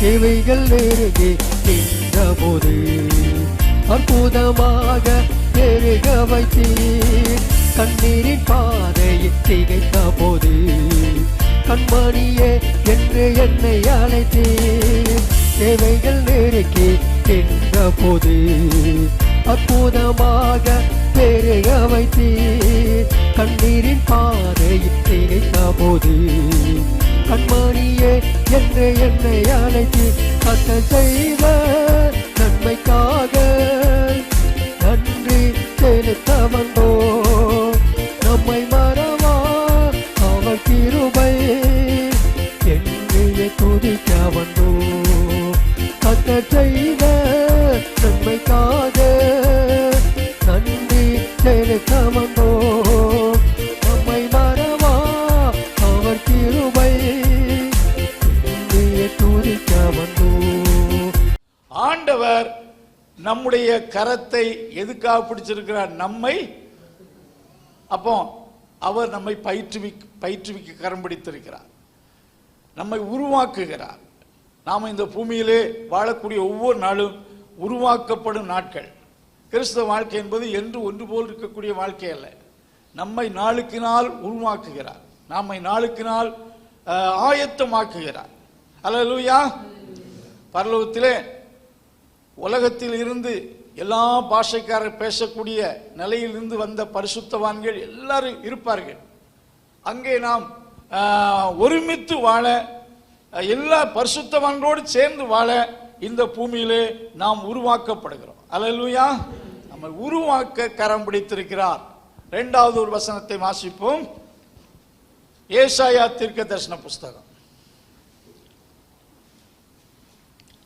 தேவைகள் நெருங்கி நின்ற போது அற்புதமாக பெருக வைத்தீர். கண்ணீரின் பாதையில் திகைத்த போது கண்மணியே என்று என்னை அழைத்தீர். தேவைகள் நெருங்கி நின்ற போது அற்புதமாக பெருக வைத்தீர். கண்ணீரின் பாதையில் திகைத்த போது கண்மணியே என்று என்னை அழைத்தீர். கர்த்தர் செய்த நன்மைக்காக நன்றி செலுத்த வந்தோம். நம்மை மறவா அவர் கிருபை என்னையே துதிக்க வந்தோம். கர்த்தர் செய்த நன்மைக்காக நன்றி செலுத்த வந்தோம். நம்மை மறவா அவர் கிருபை என்னையே துதிக்க வந்தோம். ஆண்டவர் நம்முடைய கரத்தை எதுக்காக பிடிச்சிருக்கிறார்? நம்மை, அப்போ அவர் நம்மை பயிற்றுவிக்க கரம் பிடித்திருக்கிறார், நம்மை உருவாக்குகிறார். நாம் இந்த பூமியிலே வாழக்கூடிய ஒவ்வொரு நாளும் உருவாக்கப்படும் நாட்கள். கிறிஸ்தவ வாழ்க்கை என்பது என்று ஒன்று போல் இருக்கக்கூடிய வாழ்க்கை அல்ல. நம்மை நாளுக்கு நாள் உருவாக்குகிறார், நம்மை நாளுக்கு நாள் ஆயத்தமாக்குகிறார். அல்லேலூயா. பரலோகத்திலே உலகத்தில் இருந்து எல்லா பாஷைக்காரர் பேசக்கூடிய நிலையிலிருந்து வந்த பரிசுத்தவான்கள் எல்லாரும் இருப்பார்கள். அங்கே நாம் ஒருமித்து வாழ, எல்லா பரிசுத்தவான்களோடு சேர்ந்து வாழ இந்த பூமியிலே நாம் உருவாக்கப்படுகிறோம். அல்லேலூயா. நம்ம உருவாக்க கரம் பிடித்திருக்கிறார். இரண்டாவது ஒரு வசனத்தை வாசிப்போம். ஏசாயா தீர்க்கதரிசன புஸ்தகம்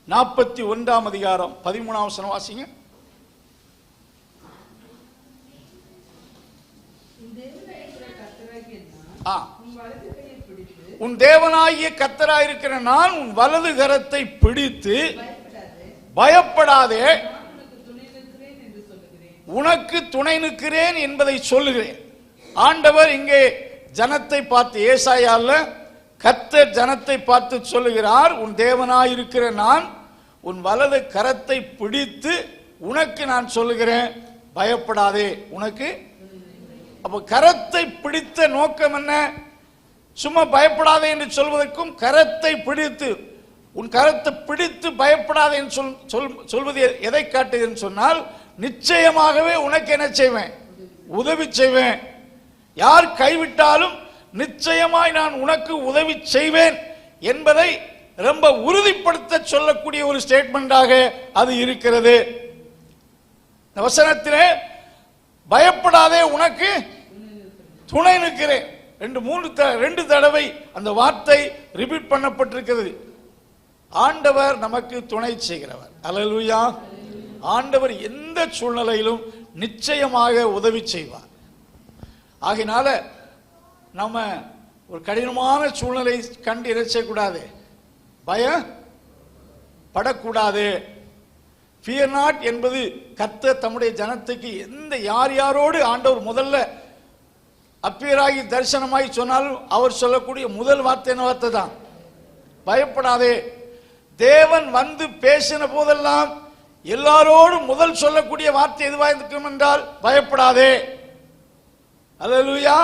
41ஆம் அதிகாரம் 13ஆம் வசனம் வாசிங்க. உன் தேவனாகிய கர்த்தராயிருக்கிற நான் உன் வலது கரத்தை பிடித்து பயப்படாதே உனக்கு துணை நிற்கிறேன் என்பதை சொல்லுகிறேன். ஆண்டவர் இங்கே ஜனத்தை பார்த்து, ஏசாயால கர்த்தர் ஜனத்தை பார்த்து சொல்லுகிறார், உன் தேவனாயிருக்கிற நான் உன் வலது கரத்தை பிடித்து உனக்கு நான் சொல்லுகிறேன், பயப்படாதே உனக்கு. அப்ப கரத்தை பிடித்த நோக்கம் என்ன? சும்மா பயப்படாதே என்று சொல்வதற்கும், கரத்தை பிடித்து, உன் கரத்தை பிடித்து பயப்படாதே என்று சொல்வது எதை காட்டுதுன்னு சொன்னால், நிச்சயமாகவே உனக்கு என்ன செய்வேன்? உதவி செய்வேன். யார் கைவிட்டாலும் நிச்சயமாய் நான் உனக்கு உதவி செய்வேன் என்பதை ரொம்ப உறுதிப்படுத்த சொல்லக்கூடிய ஒரு ஸ்டேட்மெண்டாக அது இருக்கிறது. இந்த வசனத்திலே பயப்படாதே உனக்கு துணை நிற்கிறேன் ரெண்டு தடவை அந்த வார்த்தை ரிப்பீட் பண்ணப்பட்டிருக்கிறது. ஆண்டவர் நமக்கு துணை செய்கிறவர். அல்லேலூயா. ஆண்டவர் எந்த சூழ்நிலையிலும் நிச்சயமாக உதவி செய்வார். ஆகையினால நம்ம ஒரு கடினமான சூழ்நிலை கண்டு இறைச்சக்கூடாது, பயப்படக்கூடாது. ஃபியர் நாட் என்பது கர்த்தர் தம்முடைய ஜனத்துக்கு யார் யாரோடு ஆண்டவர் முதல்ல அப்பியராகி தரிசனமாய் சொன்னாலும் அவர் சொல்லக்கூடிய முதல் வார்த்தை என்ன வார்த்தை தான்? பயப்படாதே. தேவன் வந்து பேசின போதெல்லாம் எல்லாரோடும் முதல் சொல்லக்கூடிய வார்த்தை எதுவாக இருக்கும் என்றால் பயப்படாதே. அல்லேலூயா.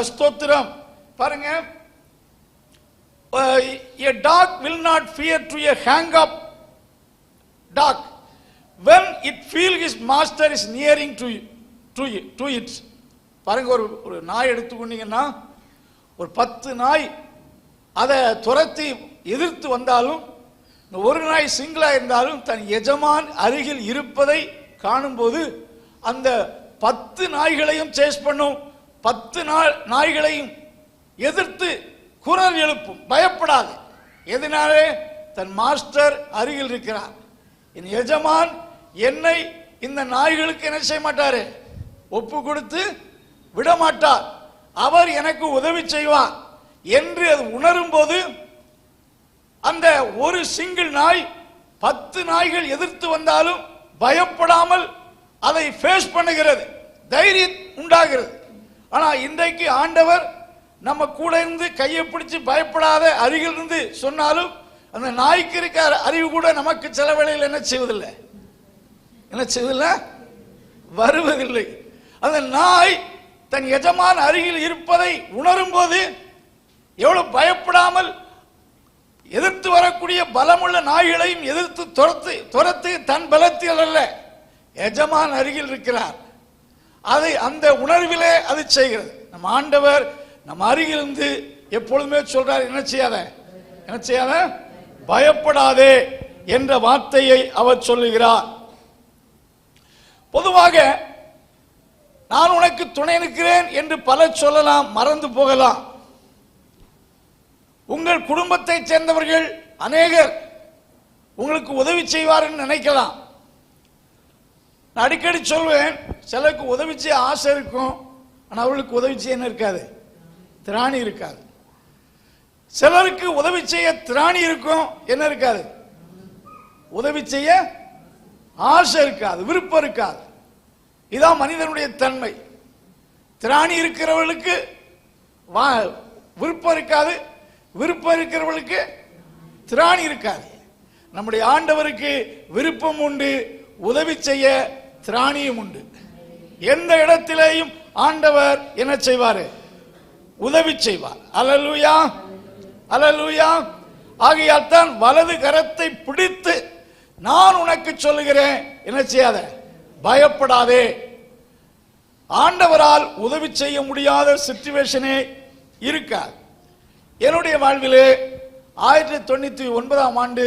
ஸ்தோத்திரம். பாருங்க, a dog will not fear to a hang up dog when it feel his master is nearing to it. பாருங்க, ஒரு நாய் எடுத்துக்கொண்டீங்கன்னா, ஒரு 10 நாய் அதை துரத்தி எதிர்த்து வந்தாலும், ஒரு நாய் சிங்கிளா இருந்தாலும் தன் எஜமான் அருகில் இருப்பதை காணும்போது அந்த 10 நாய்களையும் சேஸ் பண்ணும், 10 நாய்களையும் எதிர்த்து குரல் எழுப்பும், பயப்படாது. எதனாலே? தன் மாஸ்டர் அருகில் இருக்கிறார். என் எஜமான் என்னை இந்த நாய்களுக்கு என்ன செய்ய மாட்டாரு? ஒப்பு கொடுத்து விட மாட்டார். அவர் எனக்கு உதவி செய்வார் என்று அது உணரும் போது அந்த ஒரு சிங்கிள் நாய் 10 நாய்கள் எதிர்த்து வந்தாலும் பயப்படாமல் அதை ஃபேஸ் பண்ணுகிறது, தைரியம் உண்டாகிறது. ஆனா இன்றைக்கு ஆண்டவர் நம்ம கூட இருந்து கையை பிடிச்சு பயப்படாத அருகில் இருந்து சொன்னாலும் அந்த நாய்க்கு இருக்க அறிவு கூட நமக்கு சில வேளையில் என்ன செய்வதில்லை, வருவதில்லை. அந்த நாய் தன் எஜமான அருகில் இருப்பதை உணரும் போது எவ்வளவு பயப்படாமல் எதிர்த்து வரக்கூடிய பலமுள்ள நாய்களையும் எதிர்த்து துரத்து தன் பலத்தில் அல்ல, எஜமான் அருகில் இருக்கிறார், அதை அந்த உணர்விலே அது செய்கிறது. நம் ஆண்டவர் நம் அருகில் இருந்து எப்பொழுதுமே சொல்றார், என்ன செய்யாத, பயப்படாதே என்ற வார்த்தையை அவர் சொல்லுகிறார். பொதுவாக நான் உனக்கு துணை நிற்கிறேன் என்று பலர் சொல்லலாம், மறந்து போகலாம். உங்கள் குடும்பத்தை சேர்ந்தவர்கள் அநேகர் உங்களுக்கு உதவி செய்வார் என்று நினைக்கலாம். நான் அடிக்கடி சொல்வேன், சிலருக்கு உதவி செய்ய ஆசை இருக்கும், ஆனால் அவர்களுக்கு உதவி செய்ய என்ன இருக்காது, திராணி இருக்காது. சிலருக்கு உதவி செய்ய திராணி இருக்கும், என்ன இருக்காது, உதவி செய்ய ஆசை இருக்காது, விருப்பம் இருக்காது. இதான் மனிதனுடைய தன்மை. திராணி இருக்கிறவர்களுக்கு விருப்பம் இருக்காது, விருப்பம் இருக்கிறவர்களுக்கு திராணி இருக்காது. நம்முடைய ஆண்டவருக்கு விருப்பம் உண்டு, உதவி செய்ய திராணியும் உண்டு. எந்த இடத்திலேயும் ஆண்டவர் என்ன செய்வார், உதவி செய்வார். அல்லேலூயா, அல்லேலூயா. ஆகையால் தான் வலது கரத்தை பிடித்து நான் உனக்கு சொல்லுகிறேன், என்ன செய்யாத, பயப்படாதே. ஆண்டவரால் உதவி செய்ய முடியாத சிச்சுவேஷனே இருக்காது. என்னுடைய வாழ்விலே 1999ஆம் ஆண்டு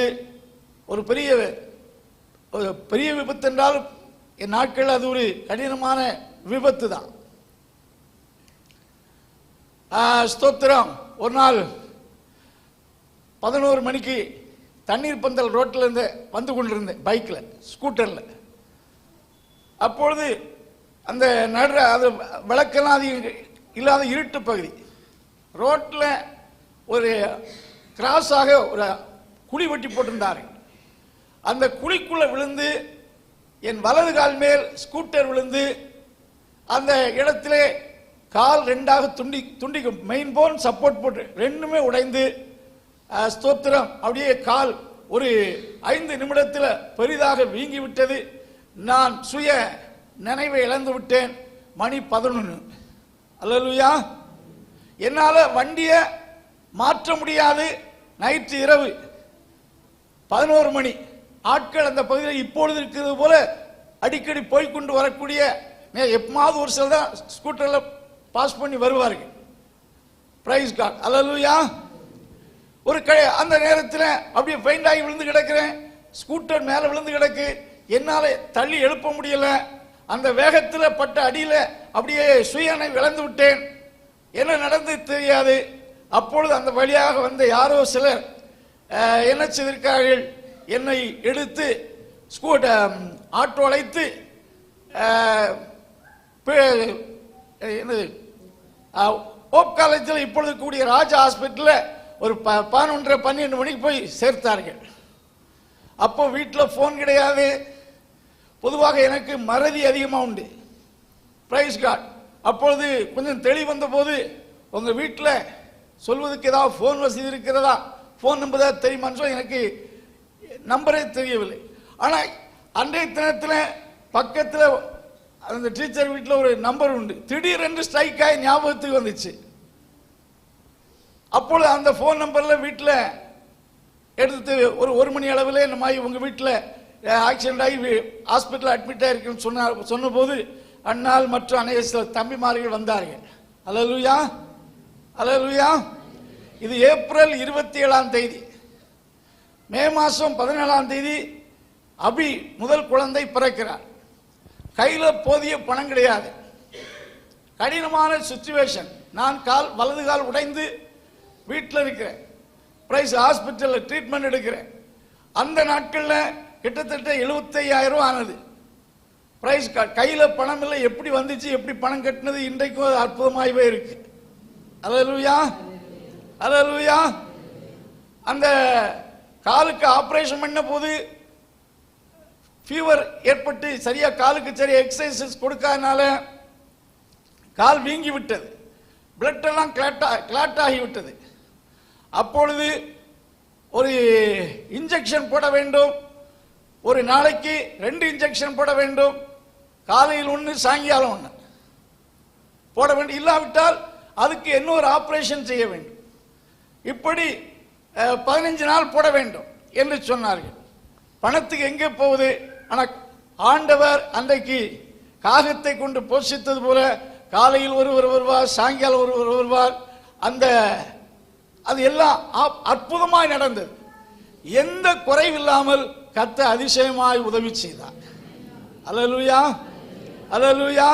ஒரு பெரிய விபத்து என்றால் என் நாட்கள் அது ஒரு கடினமான விபத்து தான். ஸ்தோத்திரம். ஒரு நாள் 11 மணிக்கு தண்ணீர் பந்தல் ரோட்டில் இருந்து வந்து கொண்டிருந்தேன், பைக்கில், ஸ்கூட்டரில். அப்பொழுது அந்த அது விளக்கெல்லாம் இல்லாத இருட்டு பகுதி, ரோட்டில் ஒரு கிராஸாக ஒரு குழி வெட்டி போட்டிருந்தார்கள். அந்த குழிக்குள்ள விழுந்து என் வலது கால் மேல் ஸ்கூட்டர் விழுந்து அந்த இடத்திலே கால் ரெண்டாக துண்டிக்கும், மெயின் போன் சப்போர்ட் போட்டு ரெண்டுமே உடைந்து, ஸ்தோத்திரம், அப்படியே கால் ஒரு 5 நிமிடத்தில் பெரிதாக வீங்கி விட்டது. நான் சுய நினைவை இழந்து விட்டேன். மணி 11. அல்லேலூயா. என்னால் வண்டியை மாற்ற முடியாது. நைட்டு இரவு 11 மணி. ஆட்கள் அந்த பகுதியில் இப்பொழுது இருக்கிறது போல அடிக்கடி போய்கொண்டு வரக்கூடிய, எப்பமாவது ஒரு சில தான் ஸ்கூட்டரில் பாஸ் பண்ணி வருவார்கள். Praise God. அல்லேலூயா. ஒரு அந்த நேரத்தில் அப்படியே ஃபைண்ட் ஆகி விழுந்து கிடக்கிறேன். ஸ்கூட்டர் மேலே விழுந்து கிடக்கு. என்னால் தள்ளி எழுப்ப முடியல. அந்த வேகத்தில் பட்ட அடியில் அப்படியே சுயனை இழந்து விட்டேன். என்ன நடந்து தெரியாது. அப்பொழுது அந்த வழியாக வந்த யாரோ சிலர் என்ன செய்திருக்கார்கள், என்னை எடுத்து ஆட்டோ அழைத்து ஓப் காலேஜில் இப்பொழுது கூடிய ராஜா ஹாஸ்பிட்டலில் ஒரு 11:30-12 மணிக்கு போய் சேர்த்தார்கள். அப்போ வீட்டில் ஃபோன் கிடையாது. பொதுவாக எனக்கு மறதி அதிகமாக உண்டு. Praise God. அப்பொழுது கொஞ்சம் தெளிவு வந்த போது, உங்கள் வீட்டில் சொல்வதற்கு ஏதாவது ஃபோன் வசதி இருக்கிறதா, ஃபோன் நம்பர் தான் தெரியுமான்னு எனக்கு நம்பரே தெரியவில்லை. ஆனால் அன்றைய தினத்தில் பக்கத்தில் அந்த டீச்சர் வீட்டில் ஒரு நம்பர் உண்டு. திடீரென்று ஸ்ட்ரைக் ஆகி ஞாபகத்துக்கு வந்துச்சு. அப்பொழுது அந்த ஃபோன் நம்பரில் வீட்டில் எடுத்து ஒரு மணி அளவில் இந்த மாதிரி உங்கள் வீட்டில் ஆக்சிடென்ட் ஆகி ஹாஸ்பிட்டலில் அட்மிட் ஆகிருக்குன்னு சொன்னபோது அண்ணால் மற்றும் அநேக சில தம்பிமார்கள் வந்தார்கள். அல்லேலூயா, அல்லேலூயா. இது ஏப்ரல் 27ஆம் தேதி. மே மாதம் 17ஆம் தேதி அபி முதல் குழந்தை பிறக்கிறார். கையில் போதிய பணம் கிடையாது. கடினமான சிச்சுவேஷன். நான் வலது கால் உடைந்து வீட்டில் இருக்கிறேன். பிரைஸ் ஹாஸ்பிட்டலில் ட்ரீட்மெண்ட் எடுக்கிறேன். அந்த நாட்களில் கிட்டத்தட்ட 75,000 ஆனது. பிரைஸ் கையில் பணம் இல்லை. எப்படி வந்துச்சு, எப்படி பணம் கட்டினது இன்றைக்கும் அற்புதமாகவே இருக்கு. அல்லேலூயா, அல்லேலூயா. அந்த காலுக்கு ஆபரேஷன் பண்ண போது ஃபீவர் ஏற்பட்டு சரியா காலுக்கு சரியா எக்ஸசைசஸ் கொடுக்காதனால கால் வீங்கி விட்டது. பிளட் எல்லாம் கிளாட் ஆகிவிட்டது. அப்பொழுது ஒரு இன்ஜெக்ஷன் போட வேண்டும், ஒரு நாளைக்கு 2 இன்ஜெக்ஷன் போட வேண்டும், காலையில் 1 சாயங்காலம் 1 போட வேண்டும். இல்லாவிட்டால் அதுக்கு இன்னொரு ஆபரேஷன் செய்ய வேண்டும். இப்படி 15 நாள் போட வேண்டும் என்று சொன்னார்கள். பணத்துக்கு எங்கே போகுது? ஆனால் ஆண்டவர் அன்றைக்கு காகத்தை கொண்டு போஷித்தது போல காலையில் ஒருவர் வருவார், சாயங்காலம் ஒருவர் வருவார். அது எல்லாம் அற்புதமாய் நடந்தது. எந்த குறைவில்லாமல் கர்த்தர் அதிசயமாய் உதவி செய்தார். அல்லேலூயா, அல்லேலூயா.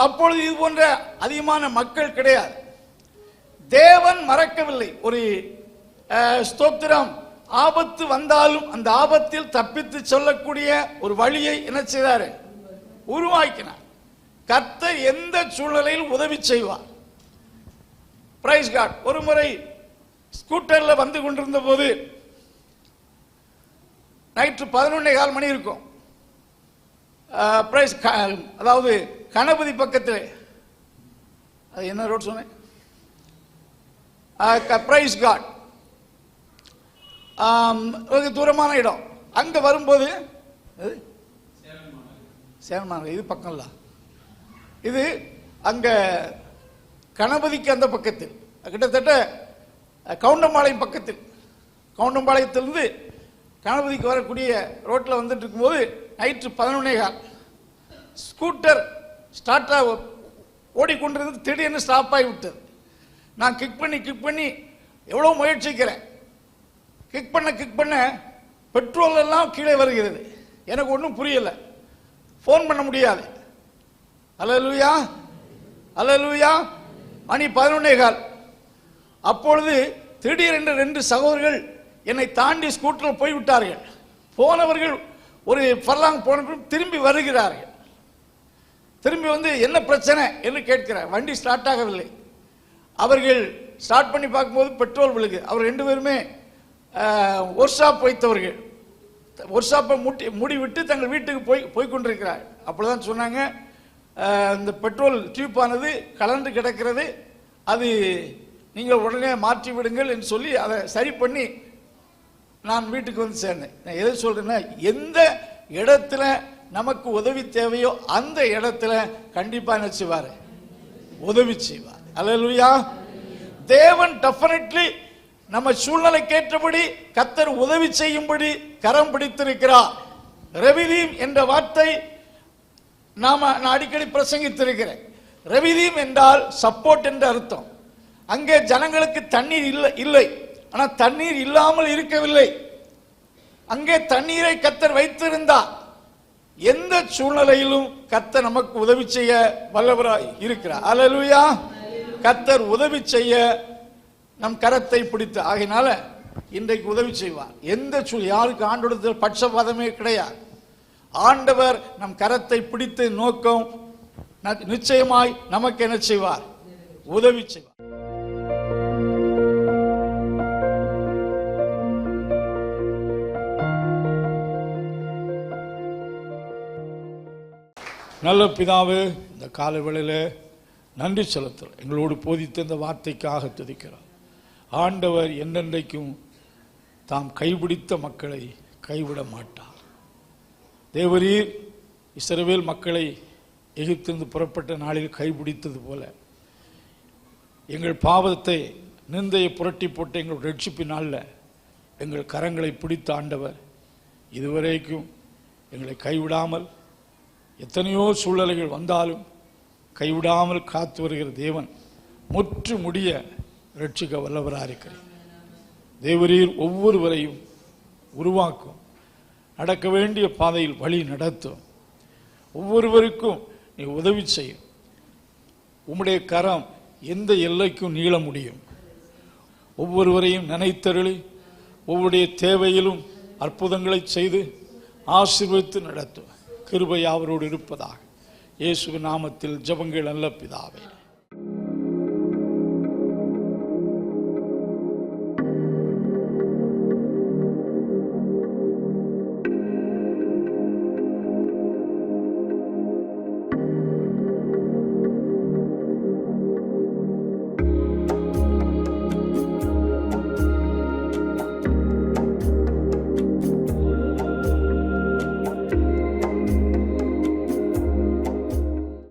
அப்பொழுது இது போன்ற அதிகமான மக்கள் கிடையாது. தேவன் மறக்கவில்லை. ஒரு ஸ்தோத்திரம், ஆபத்து வந்தாலும் அந்த ஆபத்தில் தப்பித்து சொல்லக்கூடிய ஒரு வழியை என்ன செய்தார்? உருவாக்கினார். கர்த்தர் எந்த சூழ்நிலையில் உதவி செய்வார். Praise God. ஒரு முறை ஸ்கூட்டர்ல வந்து கொண்டிருந்த போது நைட்டு 11:15 மணி இருக்கும். பிரைஸ், அதாவது கணபதி பக்கத்தில், அது என்ன ரோட் சொன்னேன்? Praise God. ஒரு தூரமான இடம். அங்க வரும்போது சேரமான இது பக்கம்ல, இது அங்க கணபதிக்கு அந்த பக்கத்தில், கிட்டத்தட்ட கவுண்டம்பாளையம் பக்கத்தில், கவுண்டம்பாளையத்திலிருந்து கணபதிக்கு வரக்கூடிய ரோட்டில் வந்துட்டு இருக்கும்போது நைட்டு 11:15 ஸ்கூட்டர் ஸ்டார்ட்டாக ஓடிக்கொண்டிருந்தது. திடீர்னு ஸ்டாப் ஆகி விட்டது. நான் கிக் பண்ணி எவ்வளோ முயற்சிக்கிறேன். கிக் பண்ண பெட்ரோல் எல்லாம் கீழே வருகிறது. எனக்கு ஒன்றும் புரியலை. ஃபோன் பண்ண முடியாது. அல்லேலூயா, அல்லேலூயா. மணி 11:15. அப்பொழுது திடீரென்று 2 சகோதரர்கள் என்னை தாண்டி ஸ்கூட்டரில் போய்விட்டார்கள். போனவர்கள் ஒரு ஃபர்லாங் போன திரும்பி வருகிறார்கள். திரும்பி வந்து என்ன பிரச்சனை என்று கேட்கிறார். வண்டி ஸ்டார்ட் ஆகவில்லை. அவர்கள் ஸ்டார்ட் பண்ணி பார்க்கும்போது பெட்ரோல் விழுகு. அவர் 2 பேருமே ஒர்க் ஷாப் வைத்தவர்கள். ஒர்க் ஷாப்பை மூடிவிட்டு தங்கள் வீட்டுக்கு போய் கொண்டிருக்கிறார். அப்பொழுதுதான் சொன்னாங்க, இந்த பெட்ரோல் டியூப் ஆனது கலந்து கிடக்கிறது, அது நீங்கள் உடனே மாற்றி விடுங்கள் என்று சொல்லி அதை சரி பண்ணி நான் வீட்டுக்கு வந்து சேர்ந்தேன். நான் எதை சொல்றேன்னா, எந்த இடத்துல நமக்கு உதவி தேவையோ அந்த இடத்துல கண்டிப்பா என்ன செய்வார்? உதவி செய்வார். அல்லேலூயா. தேவன் டெஃபினெட்லி நம்ம சூழ்நிலைக்கேற்றபடி கர்த்தர் உதவி செய்யும்படி கரம் பிடித்திருக்கிறார். ரெவிதீம் என்ற வார்த்தை நான் அடிக்கடி பிரசங்கித்திருக்கிறேன். ரெவிதீம் என்றால் சப்போர்ட் என்ற அர்த்தம். அங்கே ஜனங்களுக்கு தண்ணீர் இல்லை, ஆனால் தண்ணீர் இல்லாமல் இருக்கவில்லை. அங்கே தண்ணீரை கர்த்தர் வைத்திருந்தார். எந்த சூழ்நிலையிலும் கர்த்தர் நமக்கு உதவி செய்ய வல்லவராய் இருக்கிறார். அல்லேலூயா. கர்த்தர் உதவி செய்ய நம் கரத்தை பிடித்து, ஆகையினால இன்றைக்கு உதவி செய்வார். எந்த யாருக்கு ஆண்டோட பட்சபாதமே கிடையாது. ஆண்டவர் நம் கரத்தை பிடித்து நோக்கம் நிச்சயமாய் நமக்கு என்ன செய்வார்? உதவி செய்வார். நல்ல பிதாவே, இந்த காலை வேளையிலே நன்றி செலுத்துகிறோம். எங்களோடு போதித்த இந்த வார்த்தைக்காக துதிக்கிறோம். ஆண்டவர் என்னென்றைக்கும் தாம் கைபிடித்த மக்களை கைவிட மாட்டார். தேவரீர் இஸ்ரவேல் மக்களை எகிப்திலிருந்து புறப்பட்ட நாளில் கைபிடித்தது போல எங்கள் பாவத்தை நிந்தையை புரட்டி போட்டு எங்கள் ரட்சிப்பினால எங்கள் கரங்களை பிடித்த ஆண்டவர் இதுவரைக்கும் எங்களை கைவிடாமல், எத்தனையோ சூழ்நிலைகள் வந்தாலும் கைவிடாமல் காத்து வருகிற தேவன் முற்று முடிய ரட்சிக்க வல்லவராக இருக்கிறார். தேவரீர் ஒவ்வொருவரையும் உருவாக்கும், நடக்க வேண்டிய பாதையில் வழி நடத்தும், ஒவ்வொருவருக்கும் நீ உதவி செய்யும். உம்முடைய கரம் எந்த எல்லைக்கும் நீள முடியும். ஒவ்வொருவரையும் நினைத்தருளி ஒவ்வொருடைய தேவையிலும் அற்புதங்களை செய்து ஆசீர்வதித்து நடத்தும் கிருபை அவரோடு இருப்பதாக இயேசுவின் நாமத்தில் ஜெபங்கள் நல்ல பிதாவே.